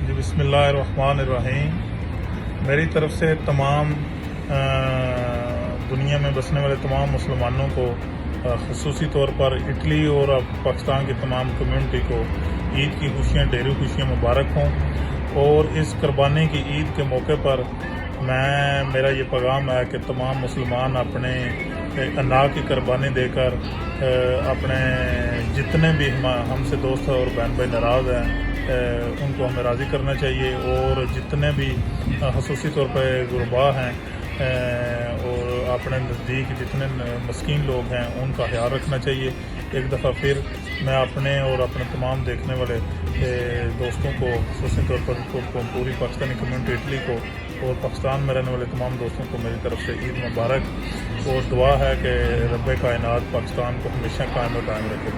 जी बिस्मिल्लाहिर्रहमानिर्रहीम। मेरी तरफ से तमाम दुनिया में बसने वाले तमाम मुसलमानों को ख़ुसूसी तौर पर इटली और पाकिस्तान की तमाम कम्युनिटी को ईद की खुशियाँ ढेरों खुशियाँ मुबारक हों। और इस कुर्बानी की ईद के मौके पर मेरा ये पैगाम है कि तमाम मुसलमान अपने अना की कुर्बानी देकर अपने जितने भी हमसे दोस्त और बहन भाई नाराज़ हैं उनको हमें राज़ी करना चाहिए। और जितने भी ख़ुसूसी तौर पर गुरबा हैं और अपने नज़दीक जितने मस्कीन लोग हैं उनका ख्याल रखना चाहिए। एक दफ़ा फिर मैं अपने और अपने तमाम देखने वाले दोस्तों को ख़ुसूसी तौर पर पूरी पाकिस्तानी कम्युनिटी इटली को और पाकिस्तान में रहने वाले तमाम दोस्तों को मेरी तरफ से ईद मुबारक। और दुआ है कि रब्बे कायनात पाकिस्तान को हमेशा कायम रखे।